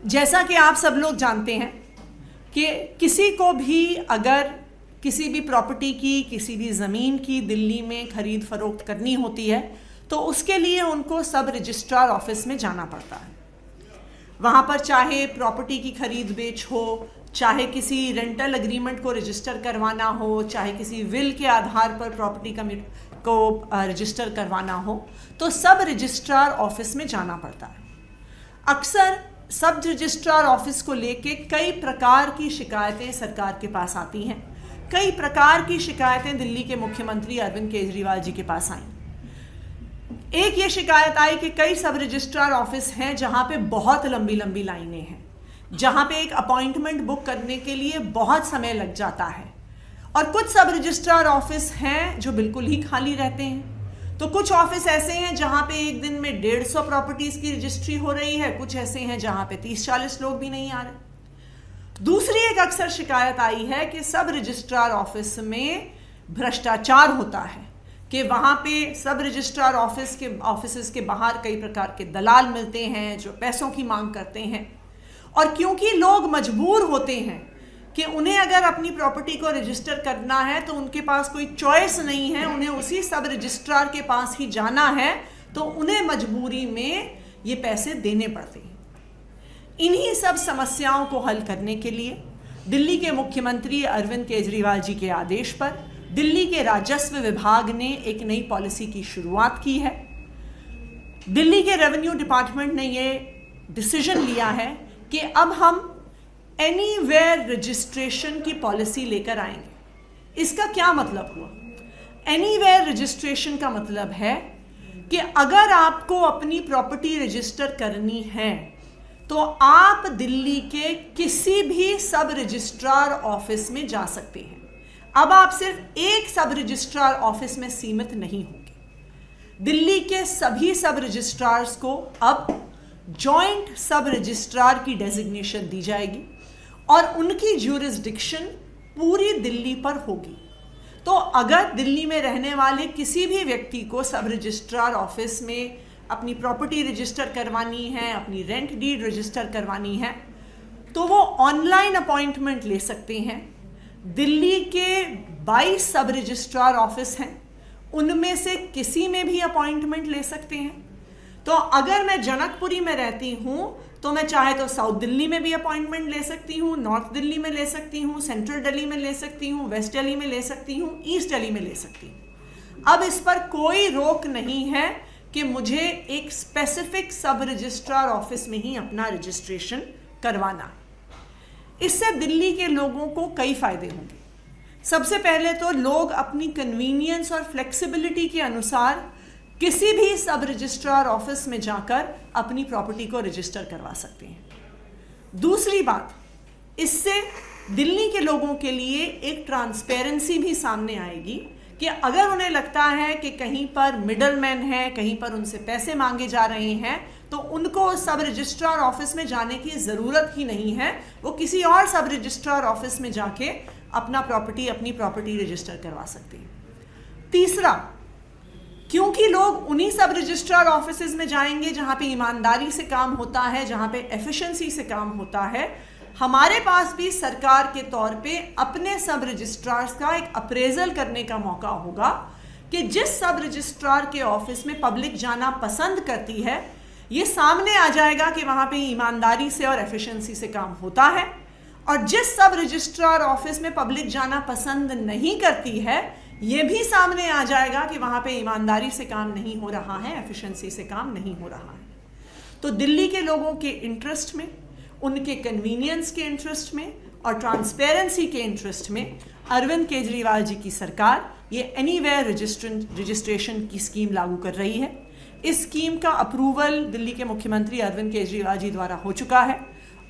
जैसा कि आप सब लोग जानते हैं कि किसी को भी अगर किसी भी प्रॉपर्टी की, किसी भी ज़मीन की दिल्ली में खरीद फरोख्त करनी होती है तो उसके लिए उनको सब रजिस्ट्रार ऑफिस में जाना पड़ता है। वहाँ पर चाहे प्रॉपर्टी की खरीद बेच हो, चाहे किसी रेंटल एग्रीमेंट को रजिस्टर करवाना हो, चाहे किसी विल के आधार पर प्रॉपर्टी को रजिस्टर करवाना हो, तो सब रजिस्ट्रार ऑफिस में जाना पड़ता है। अक्सर सब रजिस्ट्रार ऑफिस को लेके कई प्रकार की शिकायतें सरकार के पास आती हैं। कई प्रकार की शिकायतें दिल्ली के मुख्यमंत्री अरविंद केजरीवाल जी के पास आई। एक ये शिकायत आई कि कई सब रजिस्ट्रार ऑफिस हैं जहां पे बहुत लंबी लंबी लाइनें हैं, जहां पे एक अपॉइंटमेंट बुक करने के लिए बहुत समय लग जाता है। और कुछ सब रजिस्ट्रार ऑफिस हैं जो बिल्कुल ही खाली रहते हैं। तो कुछ ऑफिस ऐसे हैं जहां पे एक दिन में 150 प्रॉपर्टीज की रजिस्ट्री हो रही है, कुछ ऐसे हैं जहां पे 30-40 लोग भी नहीं आ रहे। दूसरी एक अक्सर शिकायत आई है कि सब रजिस्ट्रार ऑफिस में भ्रष्टाचार होता है, कि वहाँ पे सब रजिस्ट्रार ऑफिस के बाहर कई प्रकार के दलाल मिलते हैं जो पैसों की मांग करते हैं। और क्योंकि लोग मजबूर होते हैं कि उन्हें अगर अपनी प्रॉपर्टी को रजिस्टर करना है तो उनके पास कोई चॉइस नहीं है, उन्हें उसी सब रजिस्ट्रार के पास ही जाना है, तो उन्हें मजबूरी में ये पैसे देने पड़ते हैं। इन्हीं सब समस्याओं को हल करने के लिए दिल्ली के मुख्यमंत्री अरविंद केजरीवाल जी के आदेश पर दिल्ली के राजस्व विभाग ने एक नई पॉलिसी की शुरुआत की है। दिल्ली के रेवेन्यू डिपार्टमेंट ने ये डिसीजन लिया है कि अब हम एनीवेयर रजिस्ट्रेशन की पॉलिसी लेकर आएंगे। इसका क्या मतलब हुआ? एनीवेयर रजिस्ट्रेशन का मतलब है कि अगर आपको अपनी प्रॉपर्टी रजिस्टर करनी है तो आप दिल्ली के किसी भी सब रजिस्ट्रार ऑफिस में जा सकते हैं। अब आप सिर्फ एक सब रजिस्ट्रार ऑफिस में सीमित नहीं होंगे। दिल्ली के सभी सब रजिस्ट्रार्स को अब जॉइंट सब रजिस्ट्रार की डेजिग्नेशन दी जाएगी और उनकी ज्यूरिसडिक्शन पूरी दिल्ली पर होगी। तो अगर दिल्ली में रहने वाले किसी भी व्यक्ति को सब रजिस्ट्रार ऑफिस में अपनी प्रॉपर्टी रजिस्टर करवानी है, अपनी रेंट डीड रजिस्टर करवानी है, तो वो ऑनलाइन अपॉइंटमेंट ले सकते हैं। दिल्ली के 22 सब रजिस्ट्रार ऑफिस हैं, उनमें से किसी में भी अपॉइंटमेंट ले सकते हैं। तो अगर मैं जनकपुरी में रहती हूँ तो मैं चाहे तो साउथ दिल्ली में भी अपॉइंटमेंट ले सकती हूँ, नॉर्थ दिल्ली में ले सकती हूँ, सेंट्रल दिल्ली में ले सकती हूँ, वेस्ट दिल्ली में ले सकती हूँ, ईस्ट दिल्ली में ले सकती हूँ। अब इस पर कोई रोक नहीं है कि मुझे एक स्पेसिफिक सब रजिस्ट्रार ऑफिस में ही अपना रजिस्ट्रेशन करवाना है। इससे दिल्ली के लोगों को कई फायदे होंगे। सबसे पहले तो लोग अपनी कन्वीनियंस और फ्लेक्सिबिलिटी के अनुसार किसी भी सब रजिस्ट्रार ऑफिस में जाकर अपनी प्रॉपर्टी को रजिस्टर करवा सकते हैं। दूसरी बात, इससे दिल्ली के लोगों के लिए एक ट्रांसपेरेंसी भी सामने आएगी कि अगर उन्हें लगता है कि कहीं पर मिडलमैन है, कहीं पर उनसे पैसे मांगे जा रहे हैं, तो उनको सब रजिस्ट्रार ऑफिस में जाने की ज़रूरत ही नहीं है। वो किसी और सब रजिस्ट्रार ऑफिस में जाके अपनी प्रॉपर्टी रजिस्टर करवा सकते हैं। तीसरा, क्योंकि लोग उन्हीं सब रजिस्ट्रार ऑफिसेज में जाएंगे जहां पे ईमानदारी से काम होता है, जहां पे एफिशिएंसी से काम होता है, हमारे पास भी सरकार के तौर पे अपने सब रजिस्ट्रार्स का एक अप्रेजल करने का मौका होगा कि जिस सब रजिस्ट्रार के ऑफिस में पब्लिक जाना पसंद करती है, ये सामने आ जाएगा कि वहां पे ईमानदारी से और एफिशिएंसी से काम होता है, और जिस सब रजिस्ट्रार ऑफिस में पब्लिक जाना पसंद नहीं करती है, ये भी सामने आ जाएगा कि वहां पे ईमानदारी से काम नहीं हो रहा है, एफिशिएंसी से काम नहीं हो रहा है। तो दिल्ली के लोगों के इंटरेस्ट में, उनके कन्वीनियंस के इंटरेस्ट में और ट्रांसपेरेंसी के इंटरेस्ट में अरविंद केजरीवाल जी की सरकार ये एनीवेयर रजिस्ट्रेशन की स्कीम लागू कर रही है। इस स्कीम का अप्रूवल दिल्ली के मुख्यमंत्री अरविंद केजरीवाल जी द्वारा हो चुका है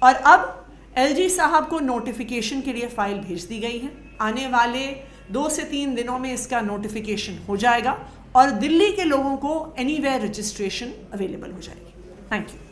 और अब एलजी साहब को नोटिफिकेशन के लिए फाइल भेज दी गई है। आने वाले 2 से 3 दिनों में इसका नोटिफिकेशन हो जाएगा और दिल्ली के लोगों को एनीवेयर रजिस्ट्रेशन अवेलेबल हो जाएगी। Thank you.